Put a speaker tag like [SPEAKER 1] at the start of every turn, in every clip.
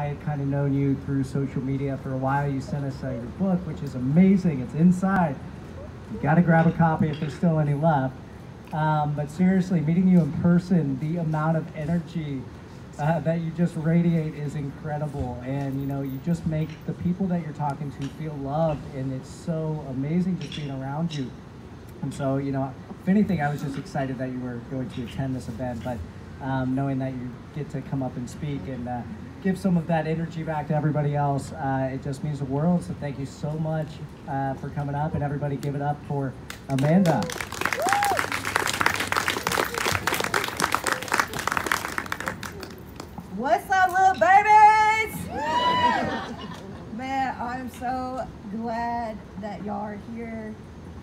[SPEAKER 1] I had kind of known you through social media for a while. You sent us your book, which is amazing. It's inside. You got to grab a copy if there's still any left. But seriously, meeting you in person, the amount of energy that you just radiate is incredible. And you know, you just make the people that you're talking to feel loved, and it's so amazing just being around you. And so, you know, if anything, I was just excited that you were going to attend this event, but knowing that you get to come up and speak and give some of that energy back to everybody else, it just means the world. So thank you so much for coming up, and everybody give it up for Amanda.
[SPEAKER 2] What's up, little babies? Man, I'm so glad that y'all are here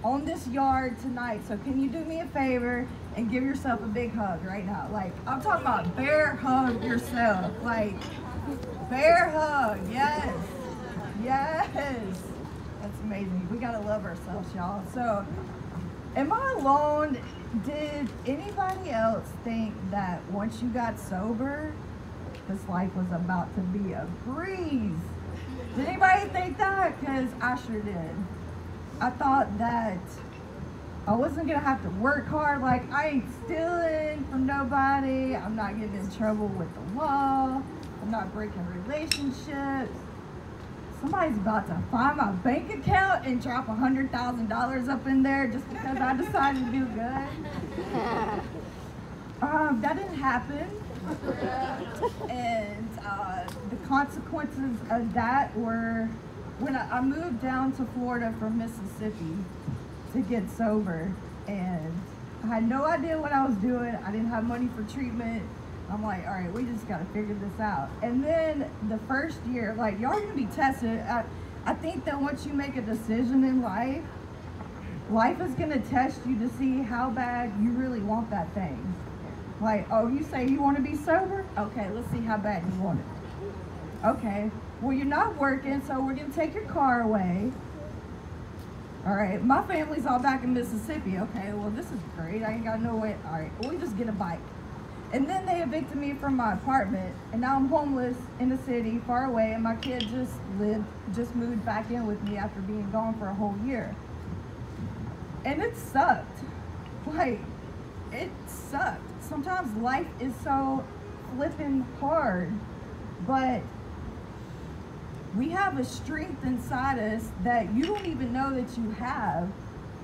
[SPEAKER 2] on this yard tonight. So can you do me a favor and give yourself a big hug right now? Like, I'm talking about bear hug yourself. Like, bear hug, yes. Yes. That's amazing. We gotta love ourselves, y'all. So, am I alone? Did anybody else think that once you got sober, this life was about to be a breeze? Did anybody think that? Because I sure did. I thought that I wasn't gonna have to work hard. Like, I ain't stealing from nobody. I'm not getting in trouble with the law. I'm not breaking relationships. Somebody's about to find my bank account and drop $100,000 up in there just because I decided to do good. That didn't happen. And the consequences of that were when I moved down to Florida from Mississippi to get sober, and I had no idea what I was doing. I didn't have money for treatment. I'm like, all right, we just got to figure this out. And then the first year, like, y'all are going to be tested. I think that once you make a decision in life, life is going to test you to see how bad you really want that thing. Like, oh, you say you want to be sober? Okay, let's see how bad you want it. Okay, well, you're not working, so we're going to take your car away. All right, my family's all back in Mississippi. Okay, well, this is great. I ain't got no way. All right, well, we just get a bike. And then they evicted me from my apartment, and now I'm homeless in the city, far away, and my kid just moved back in with me after being gone for a whole year. And it sucked. Like, it sucked. Sometimes life is so flippin' hard, but we have a strength inside us that you don't even know that you have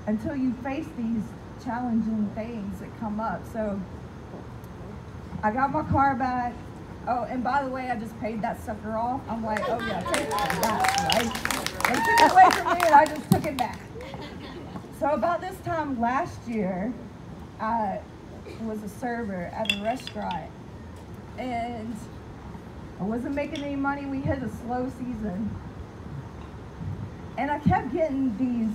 [SPEAKER 2] until you face these challenging things that come up. So I got my car back. Oh, and by the way, I just paid that sucker off. I'm like, oh yeah, take that back, right? They took it away from me and I just took it back. So about this time last year, I was a server at a restaurant, and I wasn't making any money. We hit a slow season, and I kept getting these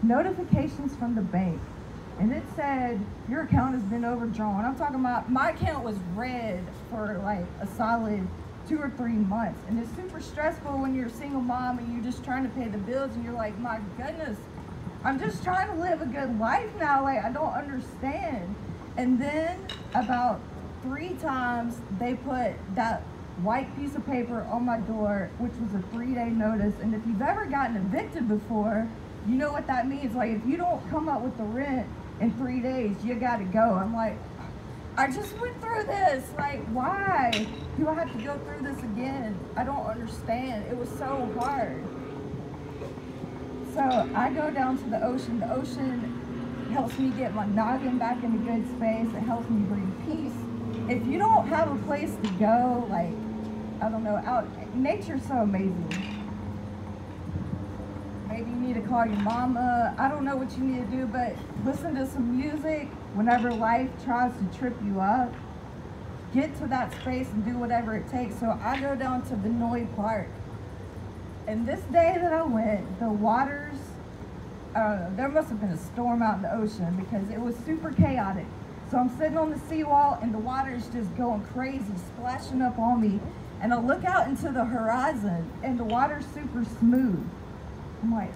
[SPEAKER 2] notifications from the bank, and it said, your account has been overdrawn. I'm talking about, my account was red for like a solid 2 or 3 months, and it's super stressful when you're a single mom and you're just trying to pay the bills, and you're like, my goodness, I'm just trying to live a good life now. Like, I don't understand. And then about 3 times they put that white piece of paper on my door, which was a 3-day notice. And if you've ever gotten evicted before, you know what that means. Like, if you don't come up with the rent in 3 days, you gotta go. I'm like, I just went through this. Like, why do I have to go through this again? I don't understand. It was so hard. So I go down to the ocean. The ocean helps me get my noggin back in a good space. It helps me breathe peace. If you don't have a place to go, like, I don't know, nature's so amazing. Maybe you need to call your mama. I don't know what you need to do, but listen to some music whenever life tries to trip you up. Get to that space and do whatever it takes. So I go down to Benoit Park. And this day that I went, the waters, there must have been a storm out in the ocean because it was super chaotic. So I'm sitting on the seawall and the water is just going crazy, splashing up on me. And I look out into the horizon and the water's super smooth. I'm like,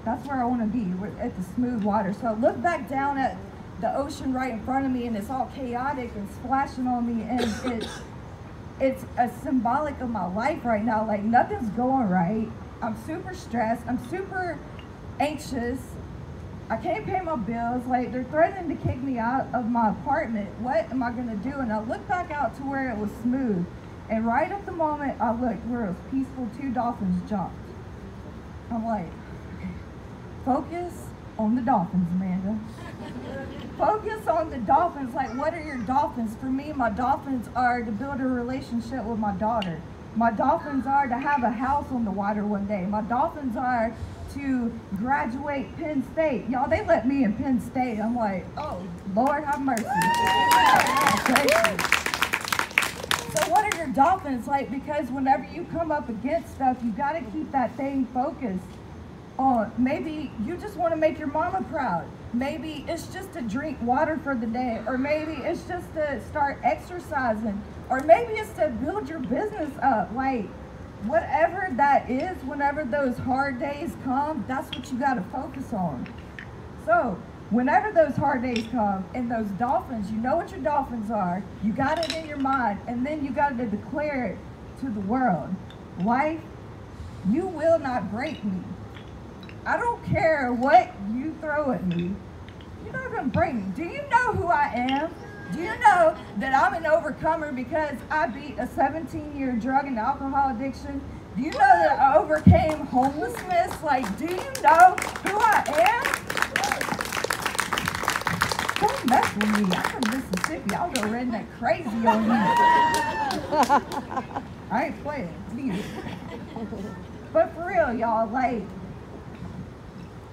[SPEAKER 2] that's where I want to be, at the smooth water. So I look back down at the ocean right in front of me, and it's all chaotic and splashing on me, and it's a symbolic of my life right now. Like, nothing's going right. I'm super stressed. I'm super anxious. I can't pay my bills. Like, they're threatening to kick me out of my apartment. What am I gonna do? And I look back out to where it was smooth. And right at the moment I looked where it was peaceful, 2 dolphins jumped. I'm like, focus on the dolphins, Amanda. Focus on the dolphins. Like, what are your dolphins? For me, my dolphins are to build a relationship with my daughter. My dolphins are to have a house on the water one day. My dolphins are to graduate Penn State. Y'all, they let me in Penn State. I'm like, oh, Lord have mercy. So what are your dolphins like? Because whenever you come up against stuff, you got to keep that thing focused on. Maybe you just want to make your mama proud. Maybe it's just to drink water for the day, or maybe it's just to start exercising, or maybe it's to build your business up. Like, whatever that is, whenever those hard days come, that's what you got to focus on. So whenever those hard days come and those dolphins, you know what your dolphins are, you got it in your mind, and then you got to declare it to the world. Life, you will not break me. I don't care what you throw at me. You're not going to break me. Do you know who I am? Do you know that I'm an overcomer because I beat a 17-year drug and alcohol addiction? Do you know that I overcame homelessness? Like, do you know who I am? Don't mess with me. I'm from Mississippi. I'll go redneck crazy on you. I ain't playing. Either. But for real, y'all, like,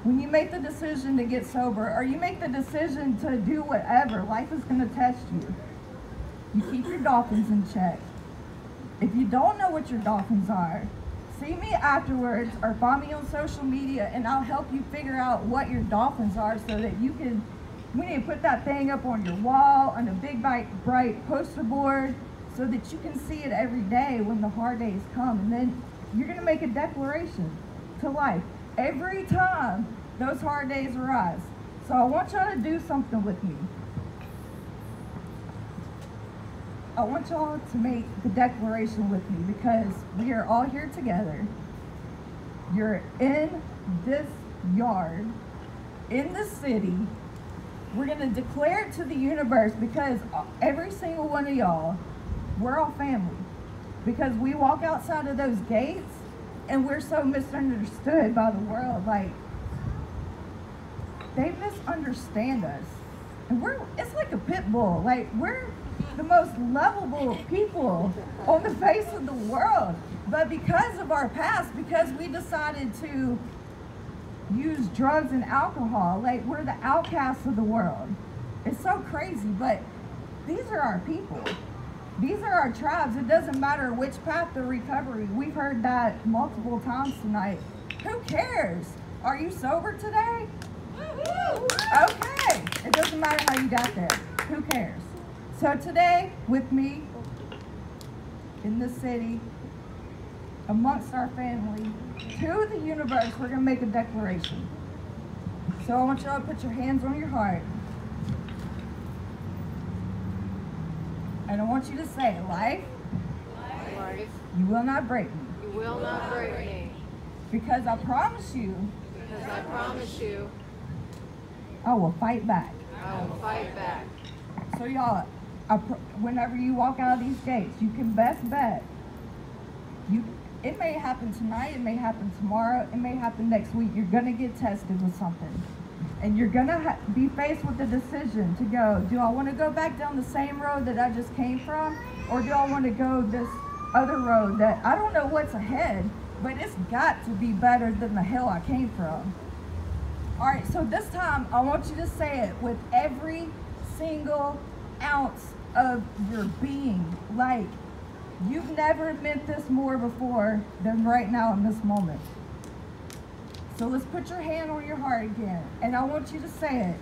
[SPEAKER 2] when you make the decision to get sober, or you make the decision to do whatever, life is going to test you. You keep your dolphins in check. If you don't know what your dolphins are, see me afterwards or find me on social media, and I'll help you figure out what your dolphins are so that you can, we need to put that thing up on your wall, on a big bright poster board, so that you can see it every day when the hard days come. And then you're going to make a declaration to life every time those hard days arise. So I want y'all to do something with me. I want y'all to make the declaration with me, because we are all here together. You're in this yard, in the city. We're going to declare it to the universe, because every single one of y'all, we're all family. Because we walk outside of those gates and we're so misunderstood by the world. Like, they misunderstand us. And it's like a pit bull. Like, we're the most lovable people on the face of the world. But because of our past, because we decided to use drugs and alcohol, like, we're the outcasts of the world. It's so crazy, but these are our people. These are our tribes. It doesn't matter which path to recovery. We've heard that multiple times tonight. Who cares? Are you sober today? Okay. It doesn't matter how you got there. Who cares? So today, with me, in the city, amongst our family, to the universe, we're going to make a declaration. So I want y'all to put your hands on your heart. And I want you to say, life, you will not break me.
[SPEAKER 3] You will not break me.
[SPEAKER 2] Because I promise you, I will fight back.
[SPEAKER 3] I will fight back.
[SPEAKER 2] So y'all, whenever you walk out of these gates, you can best bet. It may happen tonight, it may happen tomorrow, it may happen next week. You're going to get tested with something. And you're going to be faced with the decision to go, do I want to go back down the same road that I just came from? Or do I want to go this other road that I don't know what's ahead, but it's got to be better than the hell I came from? All right, so this time I want you to say it with every single ounce of your being. Like, you've never meant this more before than right now in this moment. So let's put your hand on your heart again. And I want you to say it.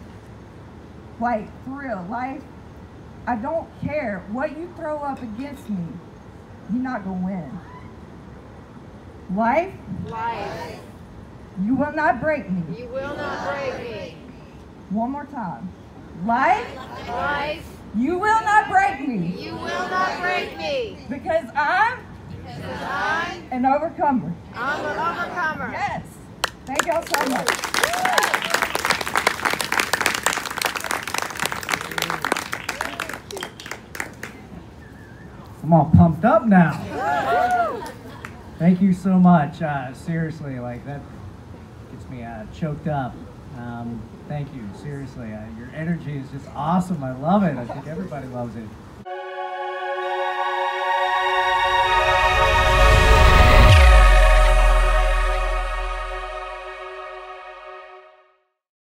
[SPEAKER 2] Like, for real, life, I don't care what you throw up against me. You're not going to win. Life, you will not break me.
[SPEAKER 3] You will not break me.
[SPEAKER 2] One more time. Life, You will not break me.
[SPEAKER 3] You will not break me.
[SPEAKER 2] Because I'm
[SPEAKER 3] Because I'm
[SPEAKER 2] an overcomer.
[SPEAKER 3] an overcomer.
[SPEAKER 2] Yes. Thank y'all so much.
[SPEAKER 1] I'm all pumped up now. Thank you so much. Seriously, like that gets me choked up. Thank you. Seriously, your energy is just awesome. I love it. I think everybody loves it.